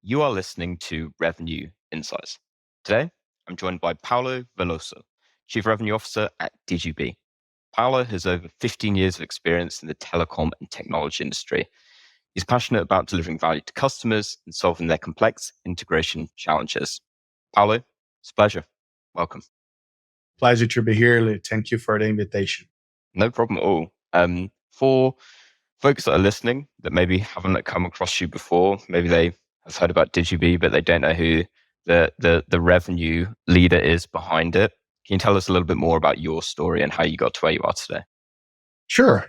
You are listening to Revenue Insights. Today, I'm joined by Paulo Veloso, Chief Revenue Officer at Digibee. Paulo has over 15 years of experience in the telecom and technology industry. He's passionate about delivering value to customers and solving their complex integration challenges. Paulo, it's a pleasure. Welcome. Pleasure to be here. Thank you for the invitation. No problem at all. For folks that are listening that maybe haven't come across you before, maybe they have heard about Digibee, but they don't know who the revenue leader is behind it. Can you tell us a little bit more about your story and how you got to where you are today? Sure.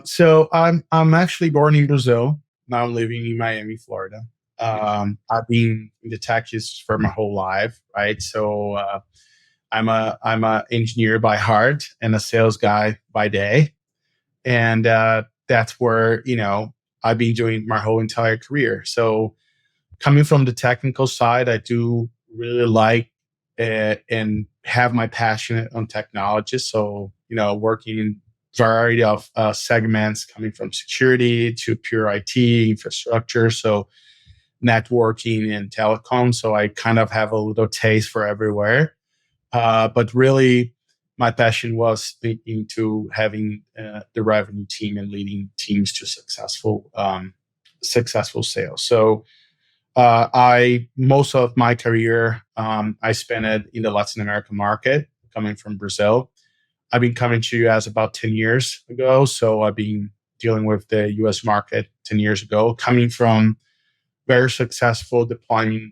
So I'm actually born in Brazil. Now I'm living in Miami, Florida. I've been in the tech industry for my whole life, right? So I'm a engineer by heart and a sales guy by day, and that's where I've been doing my whole entire career. So coming from the technical side, I do really like and have my passion on technology. So working in variety of segments, coming from security to pure IT infrastructure. So networking and telecom. So I kind of have a little taste for everywhere. But really, my passion was into having the revenue team and leading teams to successful sales. So I most of my career I spent it in the Latin American market, coming from Brazil. I've been coming to US about 10 years ago. So I've been dealing with the US market 10 years ago, coming from very successful deploying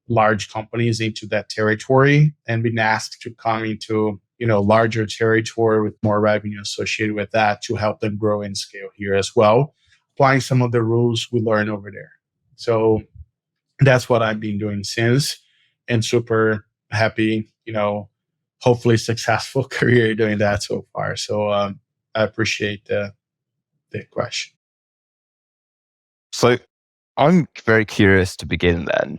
large companies into that territory and been asked to come into larger territory with more revenue associated with that to help them grow and scale here as well, applying some of the rules we learned over there. So that's what I've been doing since, and super happy, hopefully successful career doing that so far. So I appreciate the question. So I'm very curious to begin then.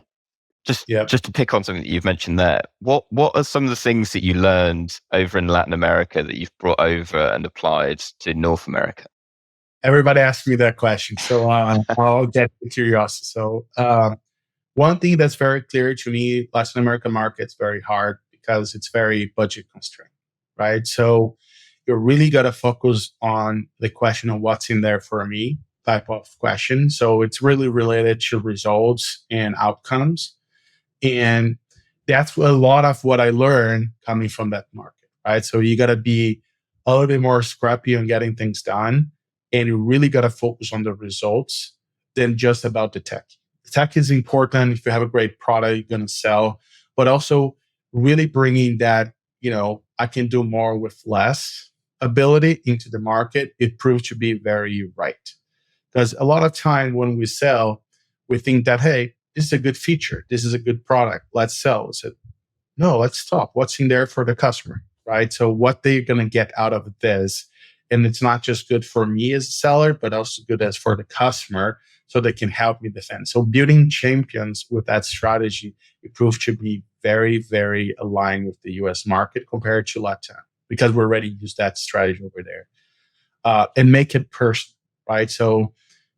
Just to pick on something that you've mentioned there, what are some of the things that you learned over in Latin America that you've brought over and applied to North America? Everybody asks me that question, so I'll get to curiosity. So one thing that's very clear to me, Latin American market's very hard because it's very budget constrained, right? So you really got to focus on the question of what's in there for me type of question. So it's really related to results and outcomes. And that's a lot of what I learned coming from that market, right? So you got to be a little bit more scrappy on getting things done. And you really got to focus on the results than just about the tech. The tech is important. If you have a great product, you're going to sell, but also really bringing that, I can do more with less ability into the market. It proved to be very right. Because a lot of time when we sell, we think that, hey, this is a good feature. This is a good product. Let's sell. So, no, let's stop. What's in there for the customer, right? So what they're going to get out of this. And it's not just good for me as a seller, but also good as for the customer so they can help me defend. So building champions with that strategy, it proved to be very, very aligned with the US market compared to Latin, because we already use that strategy over there. And make it personal, right? So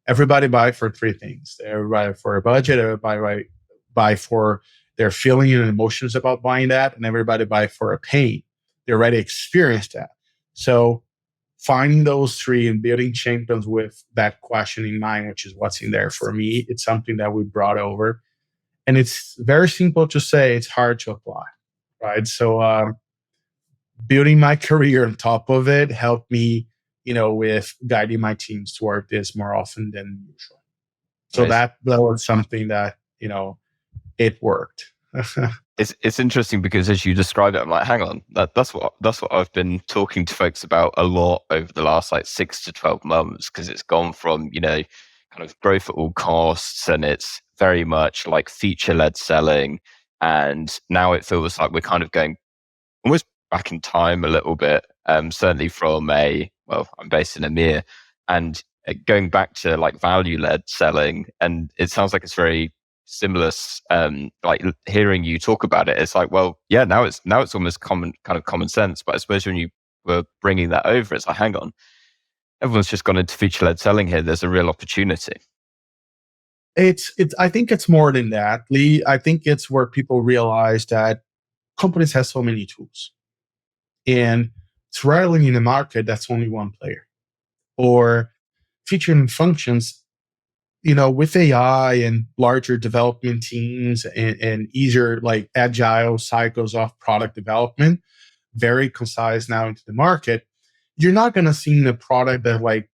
everybody buy for three things. Everybody for a budget, everybody buy for their feeling and emotions about buying that, and everybody buy for a pain. They already experienced that. So finding those three and building champions with that question in mind, which is what's in there for me, it's something that we brought over. And it's very simple to say, it's hard to apply, right? So building my career on top of it helped me, with guiding my teams toward this more often than usual. So nice. that was something that, it worked. It's interesting because as you describe it, I'm like, hang on, that's what I've been talking to folks about a lot over the last 6 to 12 months, because it's gone from, kind of growth at all costs, and it's very much like feature-led selling. And now it feels like we're kind of going almost back in time a little bit, certainly from I'm based in EMEA, and going back to value-led selling. And it sounds like it's very similar, like hearing you talk about it, it's like, well, yeah, now it's almost common sense. But I suppose when you were bringing that over, it's like, hang on, everyone's just gone into feature-led selling here. There's a real opportunity. It's I think it's more than that, Lee. I think it's where people realize that companies have so many tools, and it's rarely in the market that's only one player, or feature and functions. With AI and larger development teams, and easier like agile cycles of product development, very concise now into the market, you're not going to see a product that like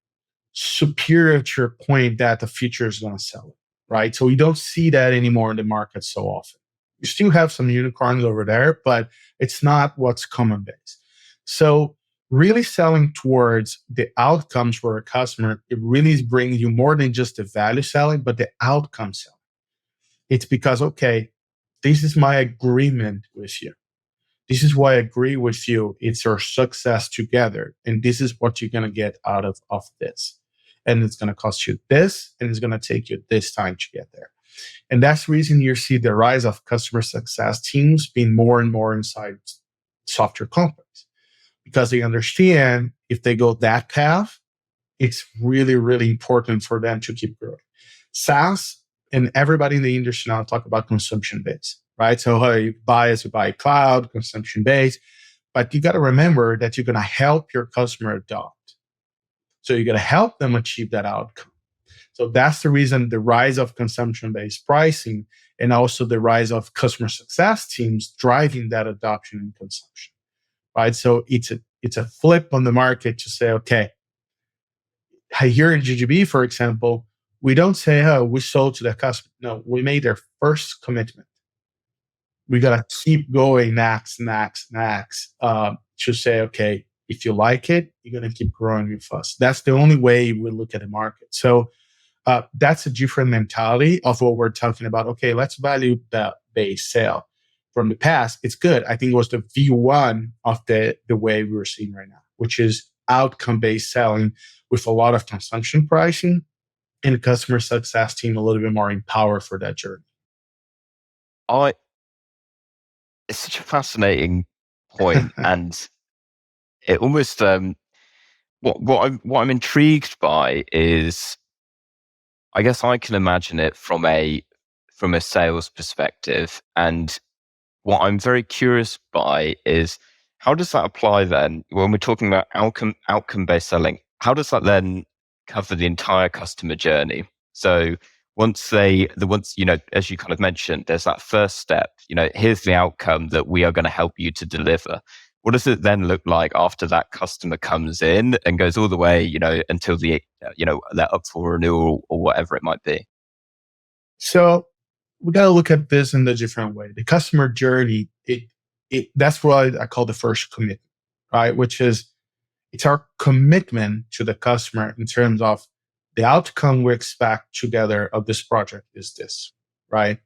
superior to your point that the future is going to sell it, right? So we don't see that anymore in the market so often. You still have some unicorns over there, but it's not what's common base. So really selling towards the outcomes for a customer, it really brings you more than just the value selling, but the outcome selling. It's because, okay, this is my agreement with you. This is why I agree with you. It's our success together. And this is what you're going to get out of this. And it's going to cost you this, and it's going to take you this time to get there. And that's the reason you see the rise of customer success teams being more and more inside software companies, because they understand if they go that path, it's really, really important for them to keep growing. SaaS, and everybody in the industry now talk about consumption based, right? So how you buy as you buy cloud, consumption based, but you got to remember that you're going to help your customer adopt. So you're going to help them achieve that outcome. So that's the reason the rise of consumption based pricing, and also the rise of customer success teams driving that adoption and consumption, right? So it's a flip on the market to say, okay, here in Digibee, for example, we don't say, oh, we sold to the customer. No, we made their first commitment. We got to keep going next, to say, okay, if you like it, you're going to keep growing with us. That's the only way we look at the market. So that's a different mentality of what we're talking about. Okay, let's value the base sale. From the past, it's good. I think it was the V1 of the way we were seeing right now, which is outcome-based selling with a lot of consumption pricing, and a customer success team a little bit more empowered for that journey. I It's such a fascinating point, and it almost what I'm intrigued by is, I guess I can imagine it from a sales perspective, and what I'm very curious by is, how does that apply then when we're talking about outcome based selling? How does that then cover the entire customer journey? So once as you kind of mentioned, there's that first step. Here's the outcome that we are going to help you to deliver. What does it then look like after that customer comes in and goes all the way, until they're up for renewal or whatever it might be? So we got to look at this in a different way. The customer journey, that's what I call the first commitment, right? Which is, it's our commitment to the customer in terms of the outcome we expect together of this project is this, right?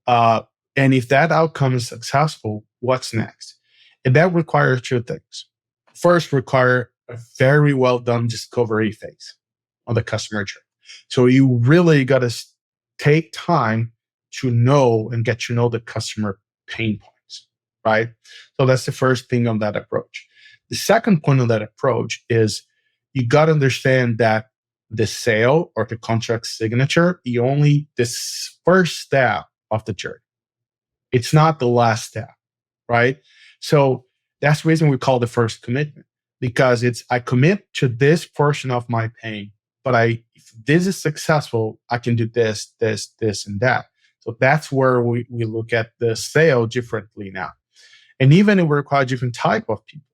Uh, and if that outcome is successful, what's next? And that requires two things. First, require a very well done discovery phase on the customer journey. So you really got to take time to know and get to know the customer pain points, right? So that's the first thing on that approach. The second point of that approach is, you got to understand that the sale or the contract signature is only this first step of the journey. It's not the last step, right? So that's the reason we call the first commitment, because it's, I commit to this portion of my pain, but if this is successful, I can do this, and that. So that's where we look at the sale differently now. And even it requires different type of people,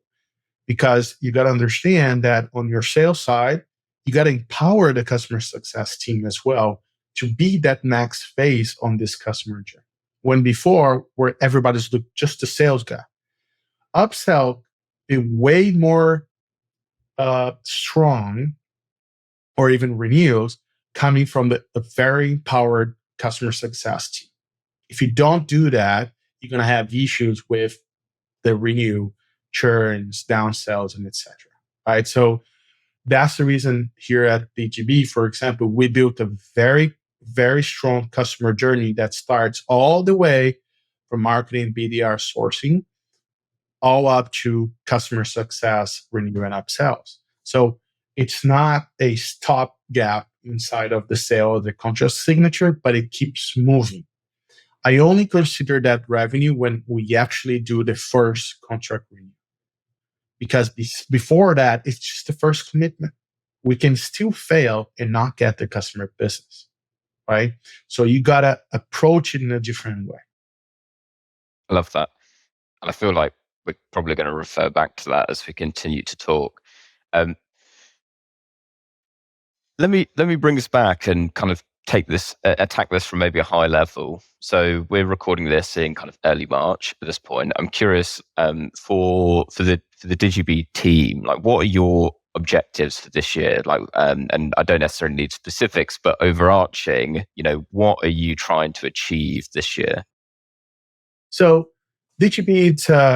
because you got to understand that on your sales side, you got to empower the customer success team as well to be that next phase on this customer journey. When before, where everybody's just the sales guy, upsell is way more strong, or even renewals coming from a very empowered customer success team. If you don't do that, you're going to have issues with the renew, churns, downsells, and etc. Right? So that's the reason here at Digibee, for example, we built a very, very strong customer journey that starts all the way from marketing, BDR, sourcing, all up to customer success, renew, and upsells. So it's not a stopgap inside of the sale of the contract signature, but it keeps moving. I only consider that revenue when we actually do the first contract renew, because before that, it's just the first commitment. We can still fail and not get the customer business, right? So you gotta approach it in a different way. I love that. And I feel like we're probably going to refer back to that as we continue to talk. Um, let me bring us back and kind of attack this from maybe a high level. So we're recording this in kind of early March at this point. I'm curious, for the Digibee team, like, what are your objectives for this year? Like, and I don't necessarily need specifics, but overarching, what are you trying to achieve this year? So Digibee,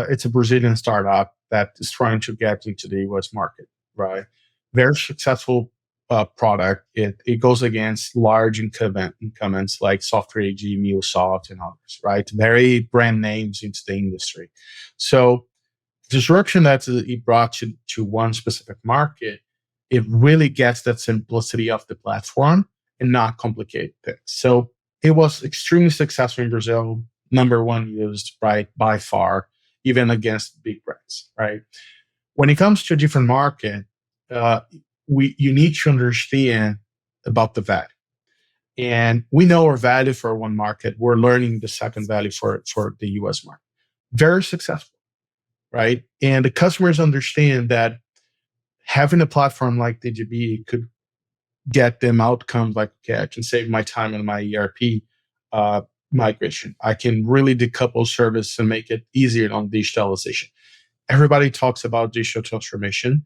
it's a Brazilian startup that is trying to get into the US market, right? Very successful product. It goes against large incumbents like Software AG, MuleSoft, and others, right? Very brand names into the industry. So disruption that it brought to one specific market, it really gets that simplicity of the platform and not complicate things. So it was extremely successful in Brazil, number one used, right, by far, even against big brands, right? When it comes to a different market, you need to understand about the value. And we know our value for one market. We're learning the second value for the US market. Very successful, right? And the customers understand that having a platform like Digibee could get them outcomes like, okay, I can save my time in my ERP migration. I can really decouple service and make it easier on digitalization. Everybody talks about digital transformation,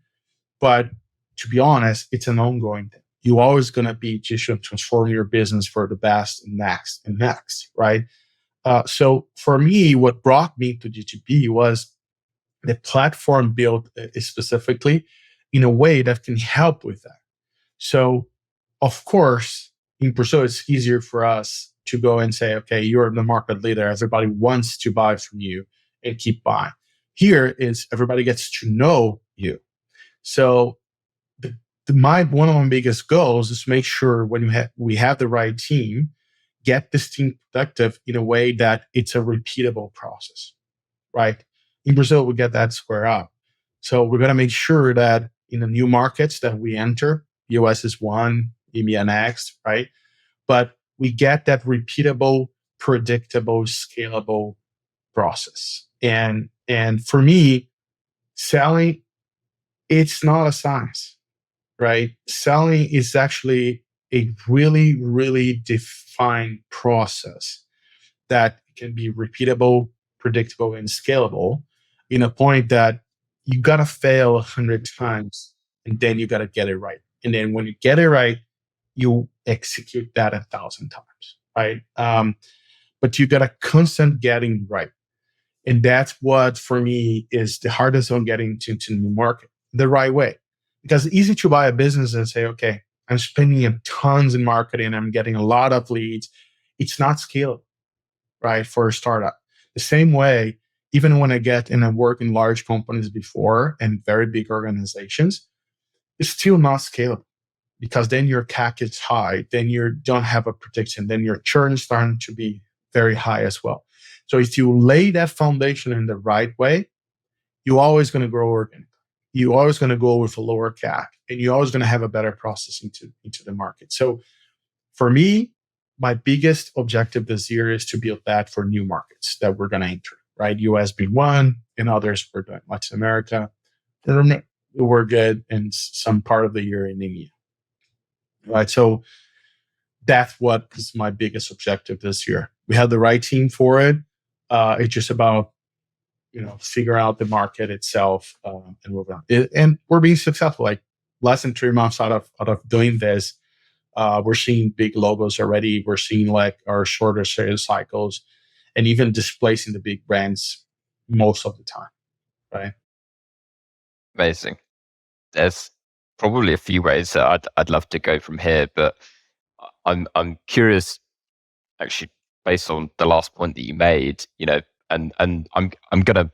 but to be honest, it's an ongoing thing. You're always going to be digital transforming your business for the best and next, right? So for me, what brought me to Digibee was the platform built specifically in a way that can help with that. So, of course, in Brazil, it's easier for us to go and say, okay, you're the market leader. Everybody wants to buy from you and keep buying. Here is everybody gets to know you. So one of my biggest goals is to make sure when we have the right team, get this team productive in a way that it's a repeatable process, right? In Brazil, we get that square up. So we're going to make sure that in the new markets that we enter, US is one, EMEA next, right? But we get that repeatable, predictable, scalable process. And for me, selling, it's not a science, right? Selling is actually a really, really defined process that can be repeatable, predictable, and scalable in a point that you got to fail 100 times and then you got to get it right. And then when you get it right, you execute that 1,000 times, right? But you got to constant getting right. And that's what, for me, is the hardest on getting to the new market the right way. Because it's easy to buy a business and say, okay, I'm spending tons in marketing, I'm getting a lot of leads. It's not scalable, right, for a startup. The same way, even when I work in large companies before and very big organizations, it's still not scalable because then your CAC is high, then you don't have a prediction, then your churn is starting to be very high as well. So if you lay that foundation in the right way, you're always going to grow organically. You're always going to go with a lower CAC, and you're always going to have a better process into the market. So for me, my biggest objective this year is to build that for new markets that we're going to enter, right? US being one, and others we're doing Latin America. We're good in some part of the year in India, right? So that's what is my biggest objective this year. We have the right team for it. It's just about figure out the market itself and move on. And we're being successful. Like less than 3 months out of doing this, we're seeing big logos already. We're seeing like our shorter sales cycles, and even displacing the big brands most of the time. Right? Amazing. There's probably a few ways that I'd love to go from here, but I'm curious, actually, based on the last point that you made, and I'm gonna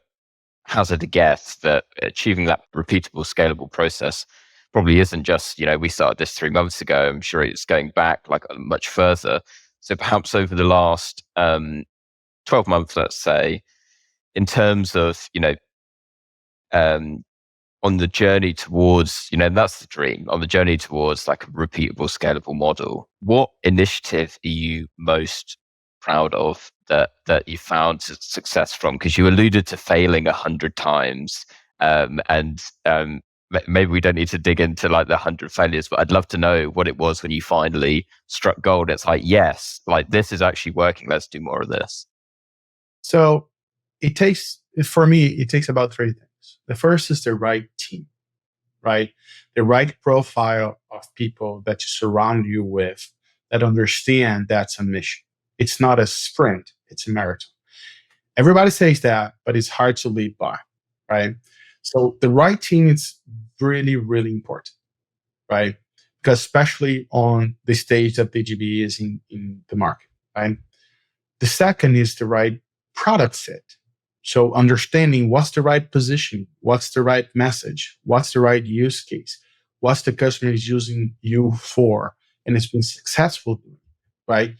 hazard a guess that achieving that repeatable, scalable process probably isn't just, we started this 3 months ago. I'm sure it's going back like much further. So perhaps over the last 12 months, let's say, in terms of, um, on the journey towards, that's the dream, on the journey towards like a repeatable, scalable model, what initiative are you most proud of that you found success from? Because you alluded to failing 100 times, and maybe we don't need to dig into like the 100 failures, but I'd love to know what it was when you finally struck gold. It's like, yes, like this is actually working. Let's do more of this. So for me, it takes about three things. The first is the right team, right? The right profile of people that you surround you with that understand that's a mission. It's not a sprint, it's a marathon. Everybody says that, but it's hard to lead by, right? So the right team is really, really important, right? Because especially on the stage that Digibee is in the market, right? The second is the right product fit. So understanding what's the right position, what's the right message, what's the right use case, what's the customer is using you for, and it's been successful, right?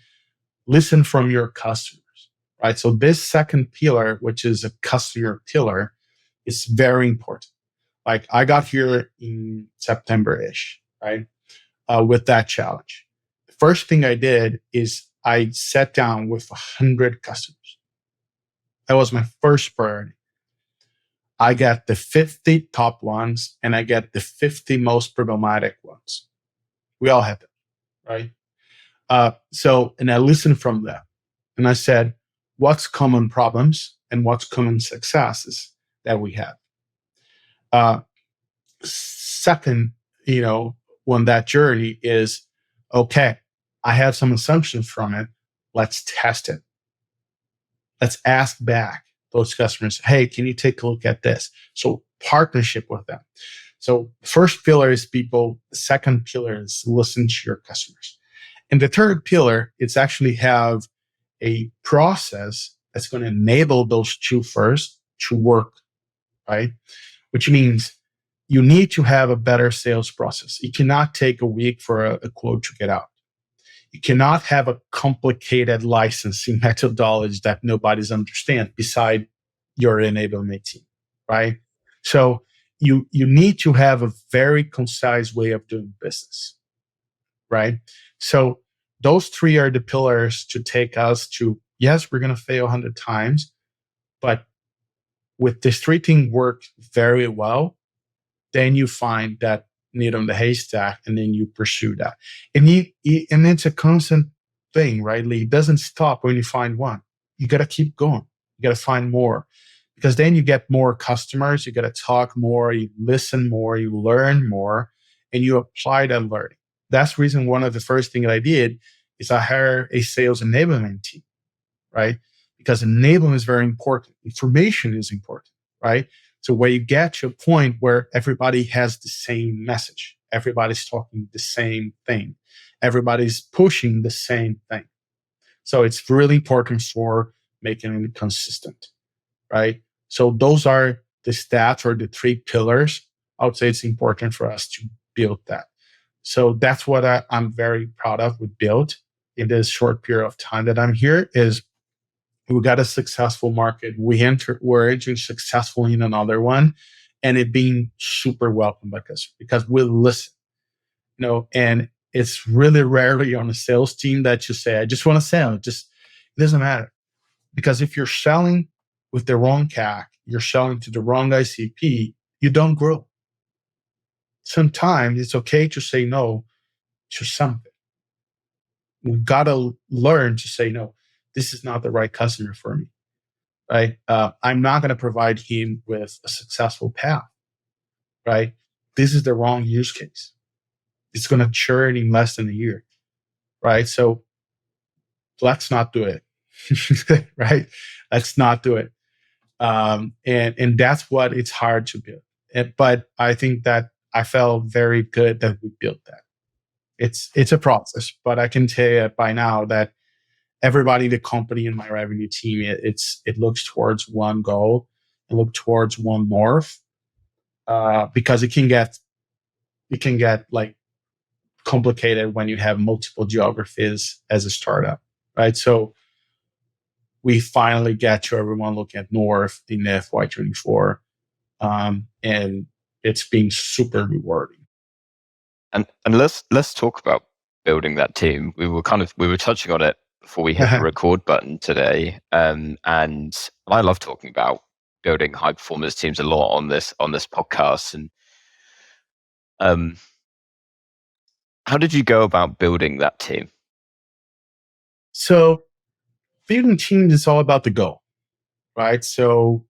Listen from your customers, right? So this second pillar, which is a customer pillar, is very important. Like I got here in September-ish, right? With that challenge. The first thing I did is I sat down with 100 customers. That was my first priority. I got the 50 top ones and I get the 50 most problematic ones. We all have them, right? And I listened from them and I said, what's common problems and what's common successes that we have? Second, on that journey is, okay, I have some assumptions from it. Let's test it. Let's ask back those customers, hey, can you take a look at this? So partnership with them. So first pillar is people. The second pillar is listen to your customers. And the third pillar is actually have a process that's going to enable those two first to work, right? Which means you need to have a better sales process. It cannot take a week for a quote to get out. You cannot have a complicated licensing methodology that nobody's understand beside your enablement team, right? So you need to have a very concise way of doing business, right? So those three are the pillars to take us to, yes, we're going to fail 100 times, but with this three thing work very well, then you find that need on the haystack and then you pursue that. And and it's a constant thing, right, Lee? It doesn't stop when you find one. You got to keep going. You got to find more because then you get more customers. You got to talk more, you listen more, you learn more, and you apply that learning. That's the reason one of the first things that I did is I hired a sales enablement team, right? Because enablement is very important. Information is important, right? So where you get to a point where everybody has the same message, everybody's talking the same thing, everybody's pushing the same thing. So it's really important for making it consistent, right? So those are the stats or the three pillars. I would say it's important for us to build that. So that's what I'm very proud of with Build in this short period of time that I'm here is we got a successful market. We're entering successfully in another one, and it being super welcomed by customers because we listen. And it's really rarely on a sales team that you say, "I just want to sell." It doesn't matter because if you're selling with the wrong CAC, you're selling to the wrong ICP, you don't grow. Sometimes it's okay to say no to something. We've got to learn to say no. This is not the right customer for me. Right? I'm not going to provide him with a successful path, right? This is the wrong use case. It's going to churn in less than a year, right? So let's not do it, right? Let's not do it. And that's what it's hard to build. But I think that I felt very good that we built that. It's a process, but I can tell you by now that everybody in the company and my revenue team, it looks towards one goal and look towards one north, because it can get it can get like complicated when you have multiple geographies as a startup, right? So we finally get to everyone looking at North in FY24, and it's been super rewarding. And let's talk about building that team. We were touching on it before we hit the record button today, and I love talking about building high performance teams a lot on this podcast. And how did you go about building that team? So building teams is all about the goal, right? So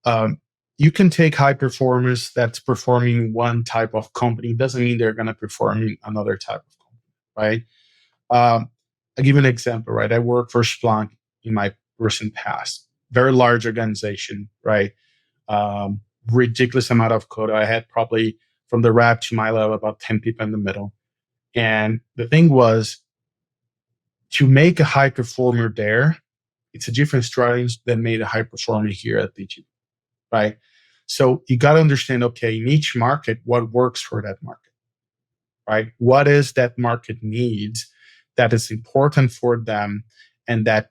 you can take high performers that's performing one type of company. Doesn't mean they're going to perform another type of company, right? I'll give you an example, right? I worked for Splunk in my recent past. Very large organization, right? Ridiculous amount of code. I had probably from the rep to my level about 10 people in the middle. And the thing was, to make a high performer there, it's a different strategy than made a high performer here at Digibee, right? So you got to understand, okay, in each market, what works for that market, right? What is that market needs that is important for them, and that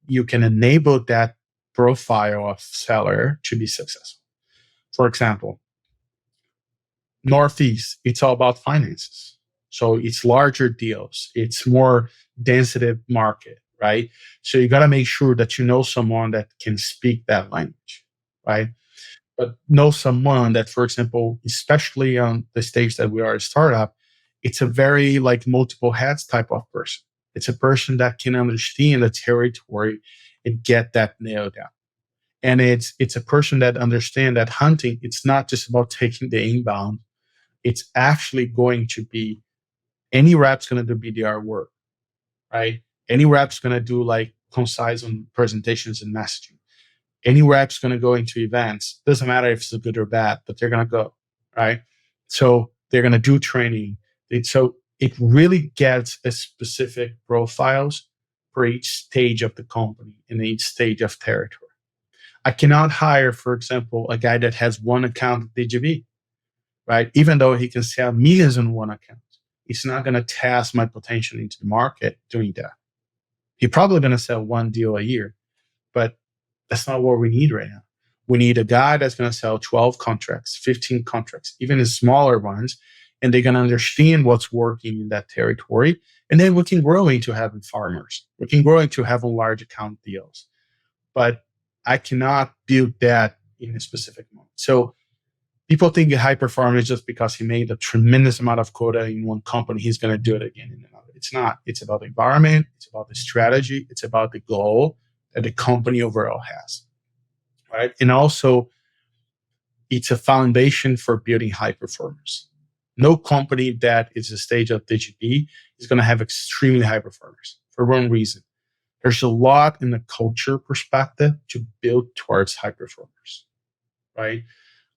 you can enable that profile of seller to be successful. For example, Northeast, it's all about finances. So it's larger deals. It's more density market, right? So you got to make sure that you know someone that can speak that language, right? But know someone that, for example, especially on the stage that we are a startup, it's a very like multiple hats type of person. It's a person that can understand the territory and get that nailed down. And it's a person that understands that hunting, it's not just about taking the inbound. It's actually going to be, any rep's going to do BDR work, right? Any rep's going to do like concise on presentations and messaging. Any rep's going to go into events. Doesn't matter if it's good or bad, but they're going to go, right? So they're going to do training. So it really gets a specific profiles for each stage of the company and each stage of territory. I cannot hire, for example, a guy that has one account at Digibee, right? Even though he can sell millions on one account, he's not going to test my potential into the market doing that. He's probably going to sell one deal a year, but that's not what we need right now. We need a guy that's going to sell 12 contracts, 15 contracts, even the smaller ones, and they're going to understand what's working in that territory. And then we can grow into having farmers. We can grow into having large account deals. But I cannot build that in a specific moment. So people think a high performer is just because he made a tremendous amount of quota in one company, he's going to do it again in another. It's not. It's about the environment. It's about the strategy. It's about the goal that the company overall has, right? And also, it's a foundation for building high performers. No company that is a stage of Digibee is going to have extremely high performers for one reason. There's a lot in the culture perspective to build towards high performers, right?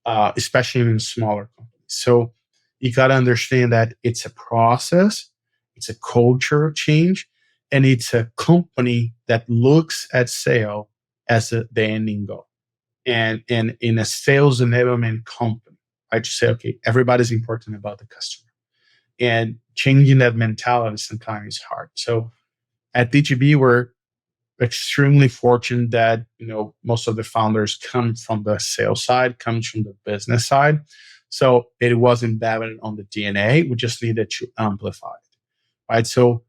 Especially in smaller companies. So you got to understand that it's a process, it's a culture change, and it's a company that looks at sale as the ending goal. And in a sales enablement company, I just say, okay, everybody's important about the customer. And changing that mentality sometimes is hard. So at Digibee, we're extremely fortunate that most of the founders come from the sales side, comes from the business side. So it was embedded on the DNA. We just needed to amplify it, right? So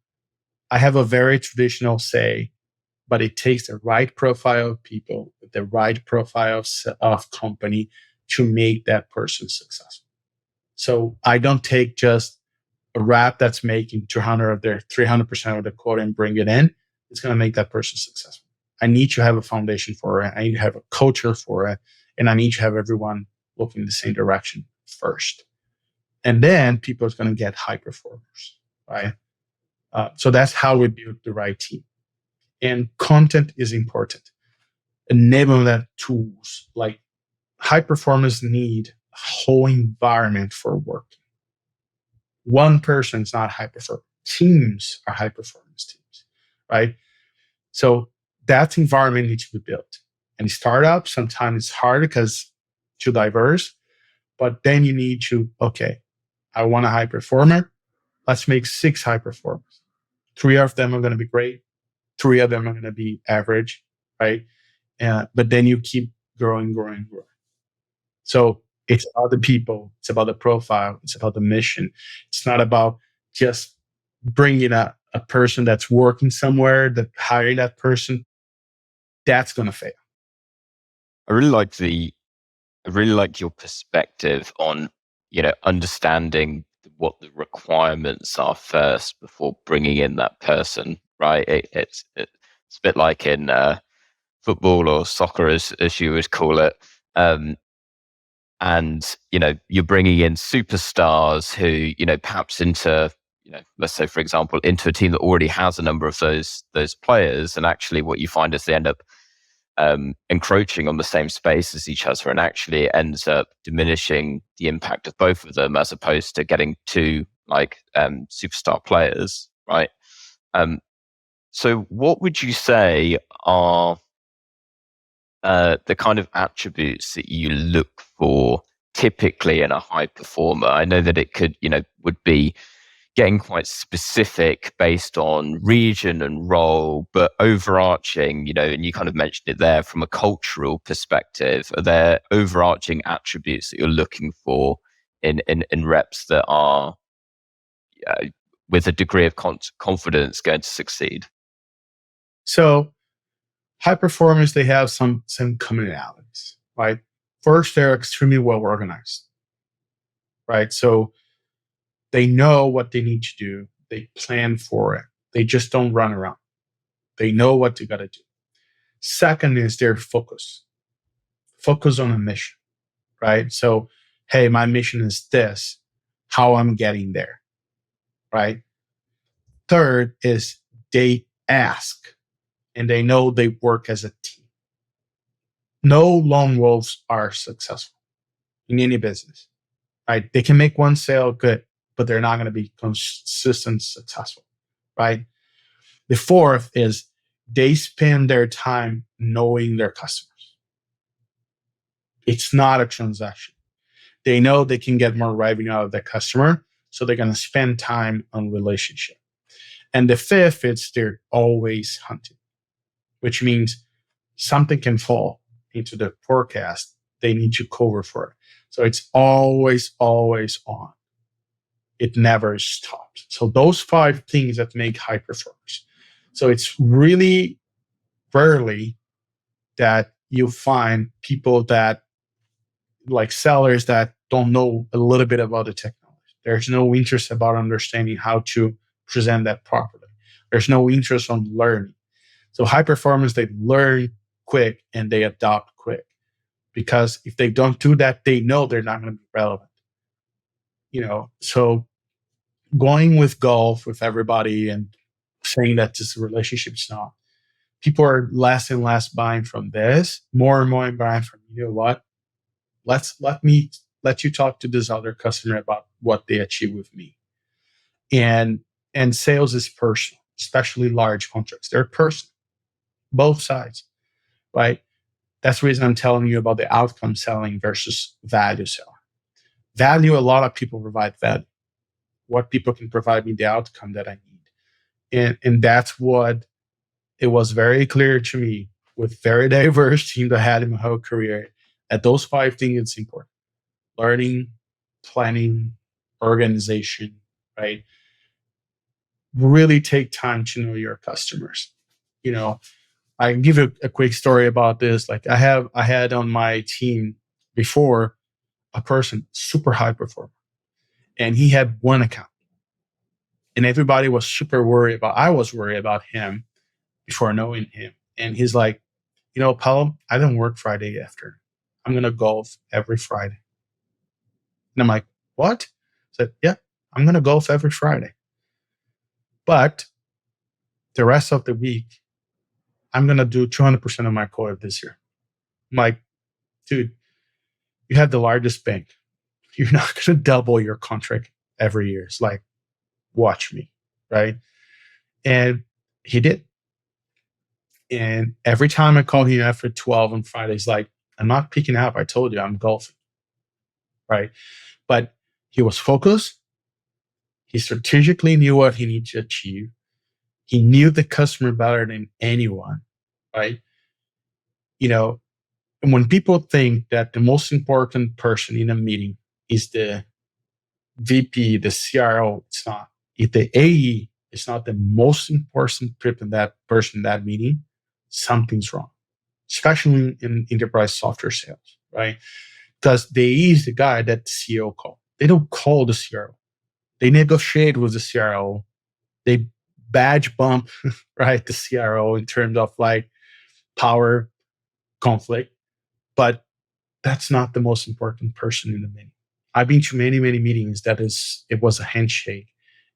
I have a very traditional say, but it takes the right profile of people, the right profile of company to make that person successful. So I don't take just a rep that's making 200 of their 300% of the quota and bring it in. It's going to make that person successful. I need to have a foundation for it. I need to have a culture for it. And I need to have everyone looking in the same direction first. And then people are going to get high performers, right? So that's how we build the right team. And content is important. Enablement tools, like high performers need a whole environment for working. One person is not high performance. Teams are high performance teams, right? So that environment needs to be built. And startups, sometimes it's hard because too diverse, but then you need to, okay, I want a high performer. Let's make 6 high performers. 3 of them are going to be great. 3 of them are going to be average, right? But then you keep growing. So it's about the people. It's about the profile. It's about the mission. It's not about just bringing a person that's working somewhere, that hiring that person. That's going to fail. I really like your perspective on, understanding what the requirements are first before bringing in that person, right? It's a bit like in football or soccer, as you would call it. And, you're bringing in superstars who, perhaps into, let's say, for example, into a team that already has a number of those players. And actually what you find is they end up encroaching on the same space as each other, and actually it ends up diminishing the impact of both of them, as opposed to getting two superstar players, right? So what would you say are the kind of attributes that you look for typically in a high performer? I know that it could, would be getting quite specific based on region and role, but overarching, and you kind of mentioned it there from a cultural perspective, are there overarching attributes that you're looking for in reps that are with a degree of confidence going to succeed? So high performers, they have some commonalities, right? First, they're extremely well organized, right? So they know what they need to do. They plan for it. They just don't run around. They know what they got to do. Second is their focus on a mission, right? So, hey, my mission is this, how I'm getting there, right? Third is they ask and they know they work as a team. No lone wolves are successful in any business, right? They can make one sale good, but they're not going to be consistent successful, right? The fourth is they spend their time knowing their customers. It's not a transaction. They know they can get more revenue out of the customer, so they're going to spend time on relationship. And the fifth is they're always hunting, which means something can fall into the forecast. They need to cover for it. So it's always on. It never stops. So those 5 things that make high performers. So it's really rarely that you find people that, like sellers, that don't know a little bit about the technology. There's no interest about understanding how to present that properly. There's no interest on learning. So high performers, they learn quick and they adopt quick, because if they don't do that, they know they're not going to be relevant. So going with golf with everybody and saying that this relationship is not, people are less and less buying from this, more and more buying from, what? Let you talk to this other customer about what they achieve with me. And sales is personal, especially large contracts. They're personal, both sides, right? That's the reason I'm telling you about the outcome selling versus value selling. Value, a lot of people provide value. What people can provide me the outcome that I need. And that's what it was very clear to me with very diverse team that I had in my whole career, that those 5 things it's important. Learning, planning, organization, right? Really take time to know your customers. I can give you a quick story about this. Like I had on my team before a person, super high performer, and he had one account. And everybody was super worried I was worried about him before knowing him. And he's like, Paulo, I don't work Friday after. I'm going to golf every Friday. And I'm like, what? I said, yeah, I'm going to golf every Friday. But the rest of the week, I'm going to do 200% of my quota this year. I'm like, dude, you have the largest bank. You're not going to double your contract every year. It's like, watch me, right? And he did. And every time I call him after 12 on Friday, he's like, I'm not picking up. I told you I'm golfing, right? But he was focused. He strategically knew what he needed to achieve. He knew the customer better than anyone, right? And when people think that the most important person in a meeting is the VP, the CRO, it's not. If the AE is not the most important person in that meeting, something's wrong, especially in enterprise software sales, right? Because the AE is the guy that the CEO called. They don't call the CRO. They negotiate with the CRO. They badge bump, right, the CRO in terms of like power conflict, but that's not the most important person in the meeting. I've been to many, many meetings it was a handshake,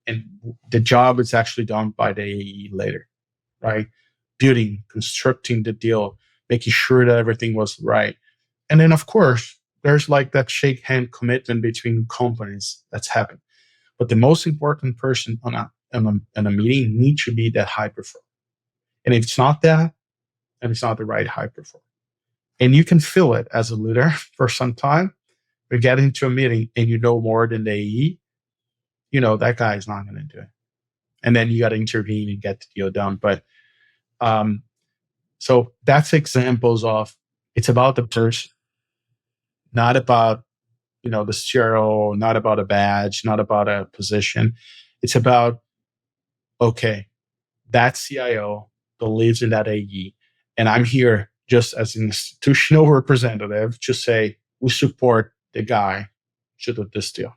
and the job is actually done by the AE later, right? Building, constructing the deal, making sure that everything was right. And then, of course, there's like that shake hand commitment between companies that's happened. But the most important person on a meeting needs to be that high performer. And if it's not that, then it's not the right high performer. And you can feel it as a leader for some time. You get into a meeting and you know more than the AE, that guy is not going to do it. And then you got to intervene and get the deal done. But so that's examples of it's about the person, not about the CRO, not about a badge, not about a position. It's about, okay, that CIO believes in that AE, and I'm here just as an institutional representative to say we support the guy to do this deal.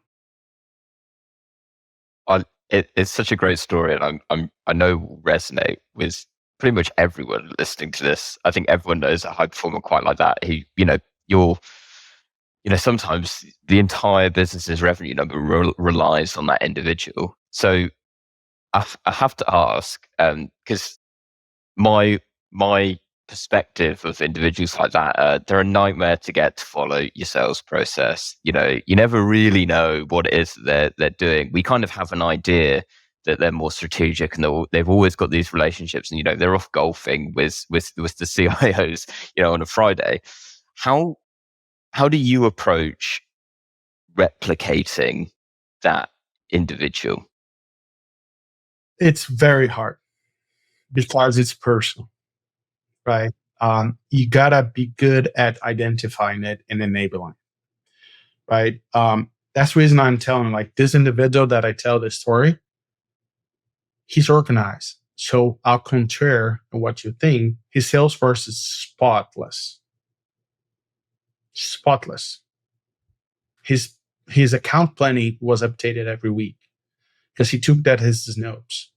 It's such a great story, and I know will resonate with pretty much everyone listening to this. I think everyone knows a high performer quite like that. Sometimes the entire business's revenue number relies on that individual. So I have to ask, because my perspective of individuals like that, they're a nightmare to get to follow your sales process. You never really know what it is that they're doing. We kind of have an idea that they're more strategic, and they've always got these relationships, and they're off golfing with the CIOs, on a Friday. How do you approach replicating that individual? It's very hard because it's personal, right? You gotta be good at identifying it and enabling, right? That's the reason I'm telling like this individual that I tell this story, he's organized. So I'll contraire to what you think. His sales force is spotless. Spotless. His account planning was updated every week because he took that as his notes,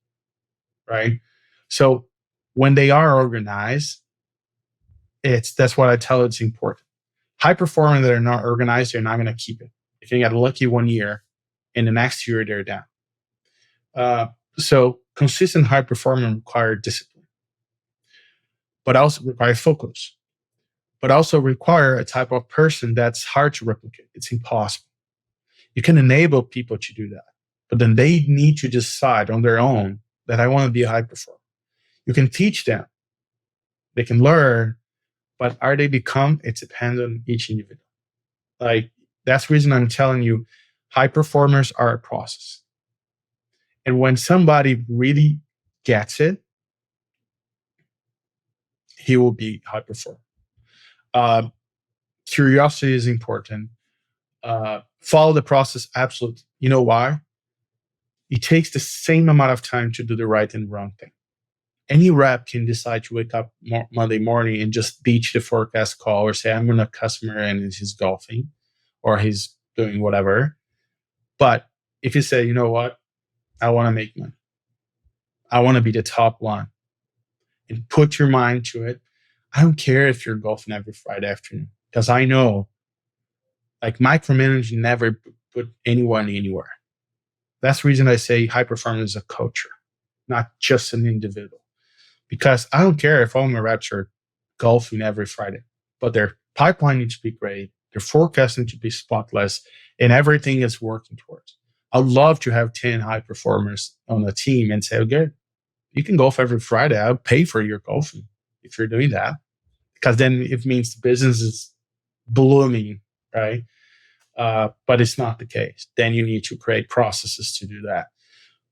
right? So when they are organized, that's what I tell it's important. High performers that are not organized, they're not going to keep it. If you get lucky 1 year, and the next year they're down. So consistent high performance require discipline, but also require focus, but also require a type of person that's hard to replicate. It's impossible. You can enable people to do that, but then they need to decide on their own that I want to be a high performer. You can teach them. They can learn, but are they become? It depends on each individual. Like, that's the reason I'm telling you, high performers are a process. And when somebody really gets it, he will be high performer. Curiosity is important. Follow the process, absolutely. You know why? It takes the same amount of time to do the right and wrong thing. Any rep can decide to wake up Monday morning and just beach the forecast call or say, I'm going to customer and he's golfing or he's doing whatever. But if you say, you know what? I want to make money. I want to be the top one, and put your mind to it. I don't care if you're golfing every Friday afternoon, because I know like micromanaging never put anyone anywhere. That's the reason I say high performance is a culture, not just an individual. Because I don't care if all my reps are golfing every Friday, but their pipeline needs to be great, their forecast needs to be spotless, and everything is working towards. I'd love to have 10 high performers on a team and say, okay, you can golf every Friday. I'll pay for your golfing if you're doing that. Because then it means the business is blooming, right? But it's not the case. Then you need to create processes to do that.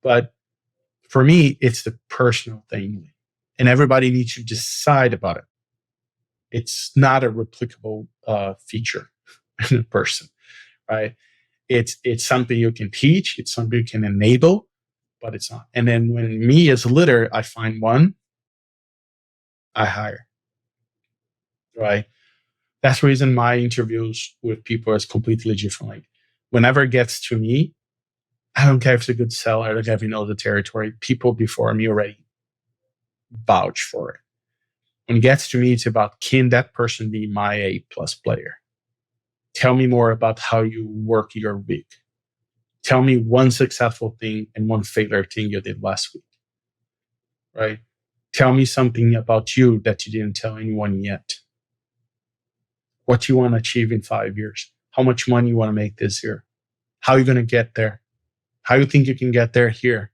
But for me, it's the personal thing. And everybody needs to decide about it. It's not a replicable feature in a person, right? It's something you can teach, it's something you can enable, but it's not. And then when me as a leader, I find one, I hire, right? That's the reason my interviews with people is completely different. Like whenever it gets to me, I don't care if it's a good seller, I don't care if he knows the territory. People before me already vouch for it. When it gets to me, it's about, can that person be my A plus player? Tell me more about how you work your week. Tell me one successful thing and one failure thing you did last week, right? Tell me something about you that you didn't tell anyone yet. What you want to achieve in 5 years. How much money you want to make this year. How are you going to get there? How you think you can get there here?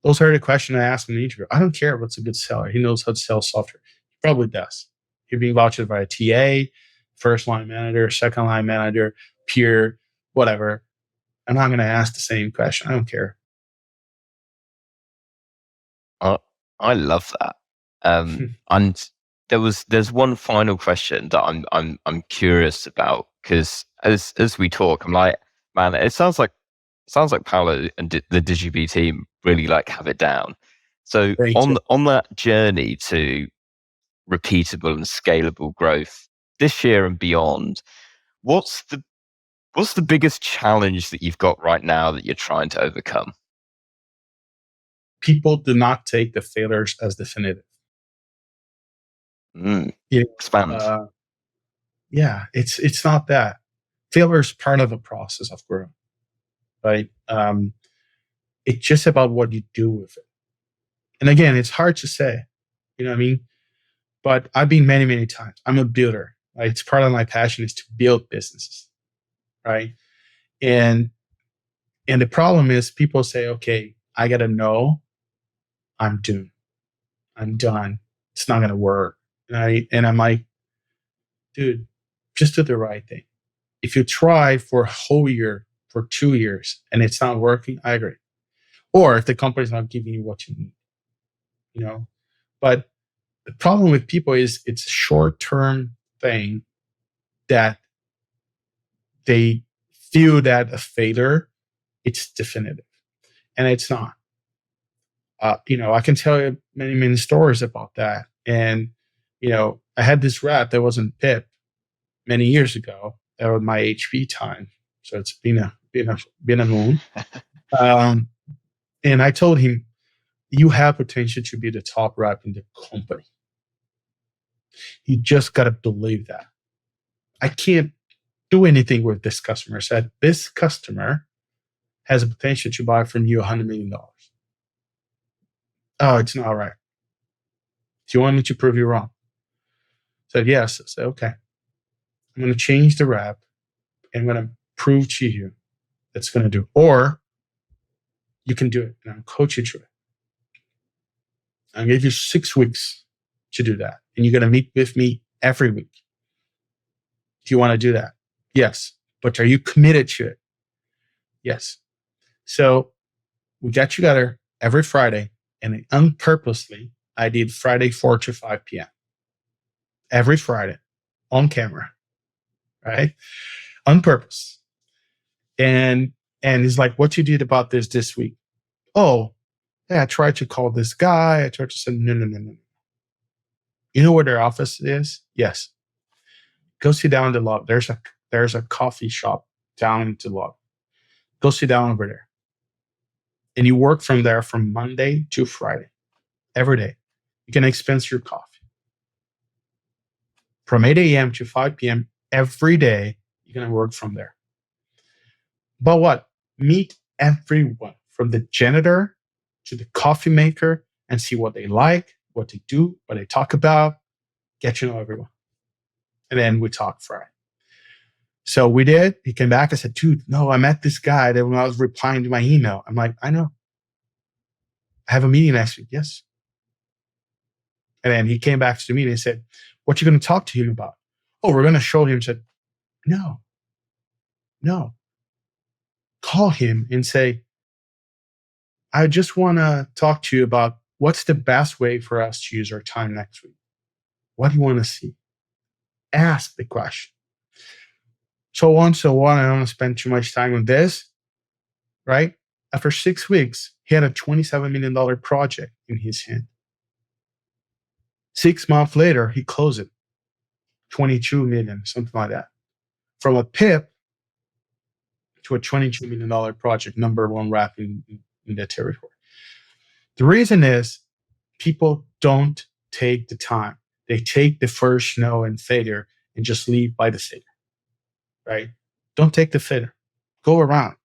Those are the questions I ask in the interview. I don't care what's a good seller. He knows how to sell software. He probably does. He's being vouched by a TA, first line manager, second line manager, peer, whatever. I'm not going to ask the same question. I don't care. I love that. And there's one final question that I'm curious about, because as we talk, I'm like, man, it sounds like Paulo and the Digibee team really like have it down. So on that journey to repeatable and scalable growth this year and beyond, what's the biggest challenge that you've got right now that you're trying to overcome? People do not take the failures as definitive. Expand. Yeah, it's not that. Failure is part of the process of growth, right? It's just about what you do with it. And again, it's hard to say, you know what I mean? But I've been many, many times. I'm a builder. Right? It's part of my passion is to build businesses, right? And the problem is people say, okay, I got to know I'm doomed. I'm done. It's not going to work. And I'm like, dude, just do the right thing. If you try for a whole year, for 2 years, and it's not working, I agree. Or if the company's not giving you what you need, you know. But the problem with people is it's a short-term thing that they feel that a failure, it's definitive, and it's not. I can tell you many, many stories about that. And I had this rep that was in PIP many years ago. That was my HP time, so it's been a moon. And I told him, you have potential to be the top rep in the company. You just got to believe that. I can't do anything with this customer. I said, this customer has a potential to buy from you $100 million. Oh, it's not right. Do you want me to prove you wrong? I said, yes. I said, okay. I'm going to change the rep and I'm going to prove to you that's going to do. Or you can do it and I'll coach you through it. I'll give you 6 weeks to do that. And you're going to meet with me every week. Do you want to do that? Yes. But are you committed to it? Yes. So we got together every Friday, and unpurposely, I did Friday 4 to 5 p.m. Every Friday on camera, right? On purpose. And he's like, what you did about this week? Oh, yeah, I tried to call this guy. I tried to say, no. You know where their office is? Yes. Go sit down in the lobby. There's a coffee shop down in the lobby. Go sit down over there. And you work from there from Monday to Friday, every day. You can expense your coffee. From 8 a.m. to 5 p.m. every day, you're going to work from there. But what? Meet everyone, from the janitor to the coffee maker, and see what they like, what they do, what they talk about. Get to know everyone. And then we talk Friday. So we did. He came back. I said, dude, no, I met this guy that when I was replying to my email. I'm like, I know. I have a meeting next week. Yes. And then he came back to me and he said, what you going to talk to him about? Oh, we're going to show him. I said, no. Call him and say, I just want to talk to you about what's the best way for us to use our time next week. What do you want to see? Ask the question. So on, I don't want to spend too much time on this, right? After 6 weeks, he had a $27 million project in his hand. 6 months later, he closed it. 22 million, something like that. From a PIP to a $22 million project, number one rep in the territory. The reason is people don't take the time. They take the first no and failure and just leave by the failure, right? Don't take the failure. Go around.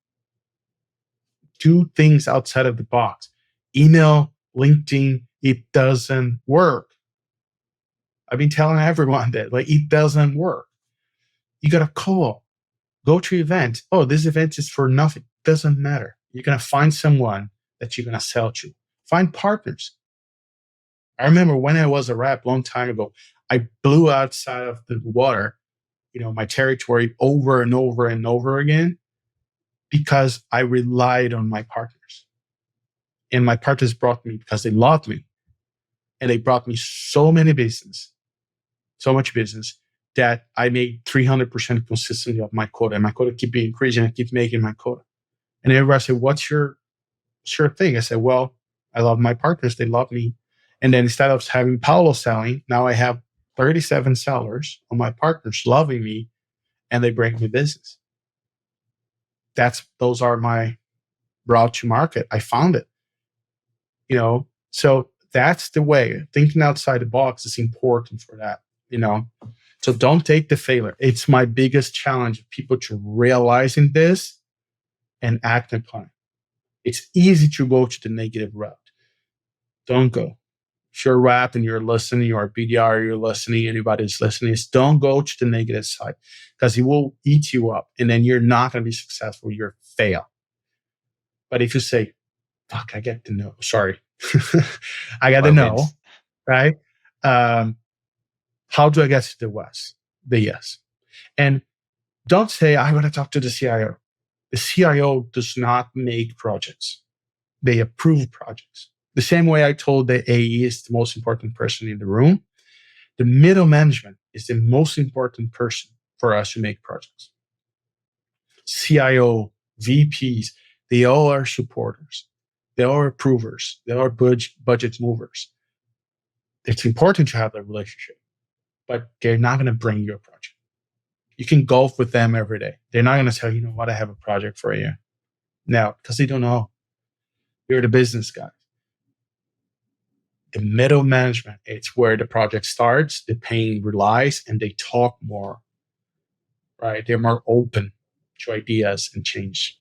Do things outside of the box. Email, LinkedIn, it doesn't work. I've been telling everyone that, like, it doesn't work. You got to call. Go to event. Oh, this event is for nothing. Doesn't matter. You're going to find someone that you're going to sell to. Find partners. I remember when I was a rep a long time ago, I blew outside of the water, my territory over and over and over again because I relied on my partners. And my partners brought me because they loved me. And they brought me so much business that I made 300% consistently of my quota. And my quota keep increasing. I keep making my quota. And everybody said, what's your thing? I said, well, I love my partners. They love me. And then instead of having Paulo selling, now I have 37 sellers on my partners loving me, and they bring me business. Those are my route to market. I found it. So that's the way. Thinking outside the box is important for that. So don't take the failure. It's my biggest challenge, people to realizing this and act upon it. It's easy to go to the negative route. Don't go. If you're a rep and you're listening, or a BDR, you're listening, anybody's listening, don't go to the negative side because it will eat you up and then you're not going to be successful. You'll fail. But if you say, fuck, I get to know. Sorry. I got to know, right? How do I get to the West? The yes. And don't say, I want to talk to the CIO. The CIO does not make projects. They approve projects. The same way I told the AE is the most important person in the room, the middle management is the most important person for us to make projects. CIO, VPs, they all are supporters. They are approvers. They are budget movers. It's important to have that relationship, but they're not going to bring you a project. You can golf with them every day. They're not going to tell you, what, I have a project for you. No, because they don't know. You're the business guy. The middle management, it's where the project starts, the pain relies, and they talk more, right? They're more open to ideas and change.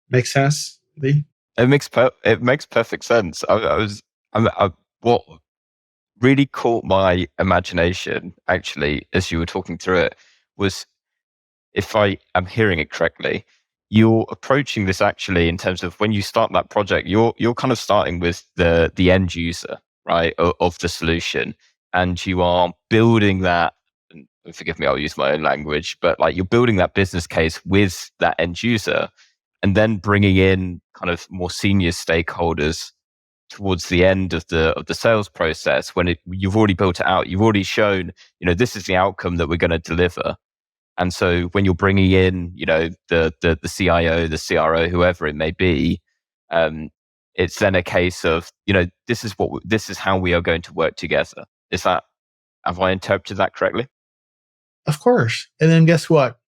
Make sense, Lee? It makes perfect sense. What really caught my imagination, actually, as you were talking through it, was, if I am hearing it correctly, you're approaching this actually in terms of when you start that project, you're kind of starting with the end user, right, of the solution, and you are building that. And forgive me, I'll use my own language, but like you're building that business case with that end user, and then bringing in kind of more senior stakeholders towards the end of the sales process when you've already built it out, you've already shown, this is the outcome that we're going to deliver. And so when you're bringing in, the CIO, the CRO, whoever it may be, it's then a case of, this is how we are going to work together. Have I interpreted that correctly? Of course. And then guess what?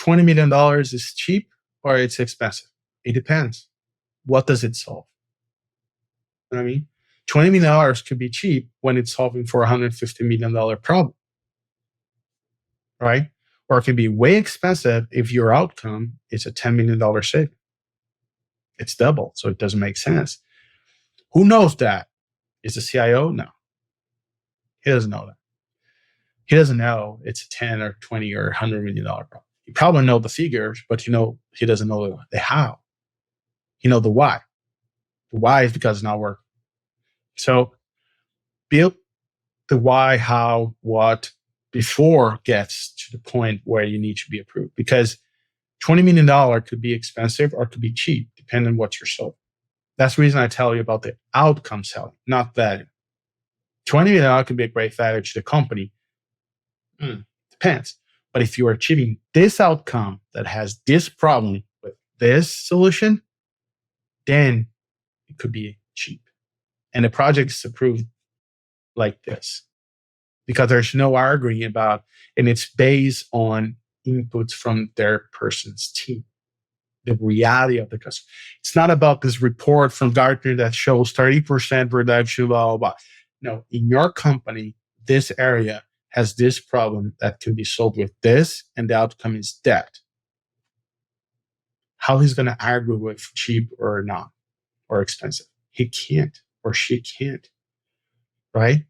$20 million is cheap or it's expensive. It depends. What does it solve? You know what I mean? $20 million could be cheap when it's solving for a $150 million problem, right? Or it can be way expensive if your outcome is a $10 million saving. It's double, so it doesn't make sense. Who knows that? Is the CIO? No. He doesn't know that. He doesn't know it's a 10 or 20 or $100 million problem. He probably knows the figures, but he doesn't know the how. He knows the why. The why is because it's not working. So build the why, how, what before gets to the point where you need to be approved. Because $20 million could be expensive or could be cheap, depending on what you're solving. That's the reason I tell you about the outcome selling, not value. $20 million can be a great value to the company. Depends. But if you are achieving this outcome that has this problem with this solution, then it could be cheap. And the project is approved like this because there's no arguing about, and it's based on inputs from their person's team, the reality of the customer. It's not about this report from Gartner that shows 30% reduction, blah, blah, blah. No, in your company, this area has this problem that can be solved with this, and the outcome is that. How he's going to argue with cheap or not, or expensive? He can't, or she can't, right?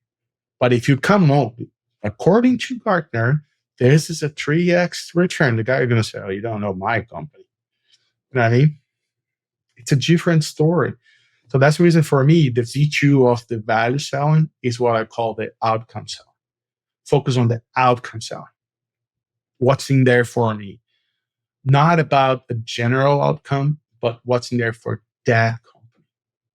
But if you come up, according to Gartner, this is a 3x return. The guy is going to say, oh, you don't know my company. You know what I mean? It's a different story. So that's the reason for me, the V2 of the value selling is what I call the outcome selling. Focus on the outcome selling. What's in there for me? Not about the general outcome, but what's in there for that company.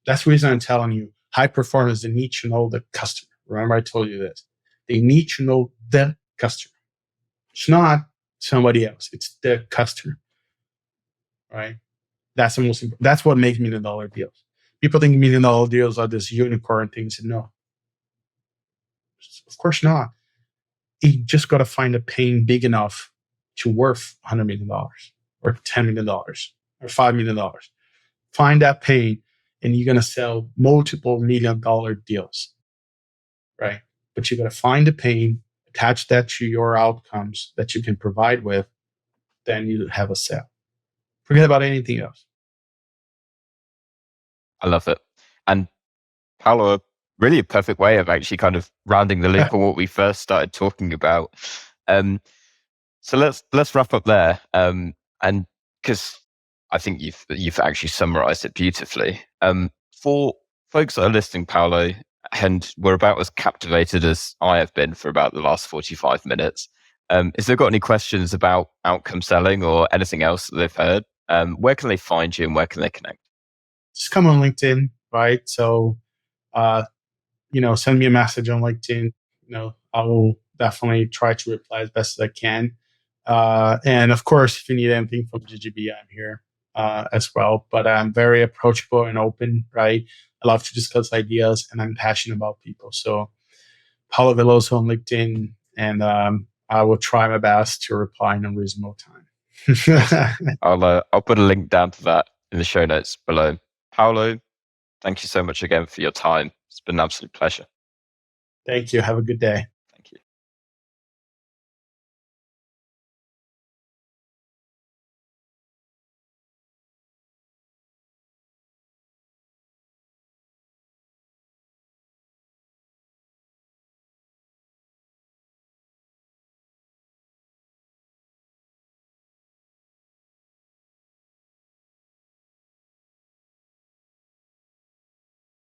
That's the reason I'm telling you, high performers, they need to know the customer. Remember, I told you this. They need to know the customer. It's not somebody else. It's the customer, right? That's the most important. That's what makes $1 million deals. People think $1 million deals are this unicorn things. No, of course not. You just got to find a pain big enough to worth $100 million or $10 million or $5 million. Find that pain and you're going to sell multiple $1 million deals, right? But you got to find the pain, attach that to your outcomes that you can provide with, then you have a sale. Forget about anything else. I love it. And Paulo, really a perfect way of actually kind of rounding the loop on what we first started talking about. So let's wrap up there. And because I think you've actually summarized it beautifully. For folks that are listening, Paulo, and we're about as captivated as I have been for about the last 45 minutes. If they've got any questions about outcome selling or anything else that they've heard, where can they find you and where can they connect? Just come on LinkedIn, right? So, send me a message on LinkedIn. I will definitely try to reply as best as I can. And of course, if you need anything from Digibee, I'm here as well. But I'm very approachable and open, right? I love to discuss ideas and I'm passionate about people. So Paulo Veloso on LinkedIn, and I will try my best to reply in a reasonable time. I'll put a link down to that in the show notes below. Paulo, thank you so much again for your time. It's been an absolute pleasure. Thank you. Have a good day.